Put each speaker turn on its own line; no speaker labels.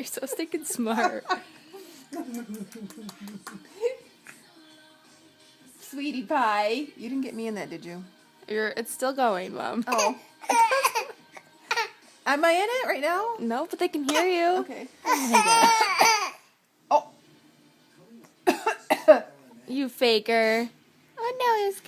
so stinking smart.
Sweetie pie. You didn't get me in that, did you?
It's still going, Mom.
Oh. Am I in it right now?
No, but they can hear you.
Okay.
You faker. Oh no, it's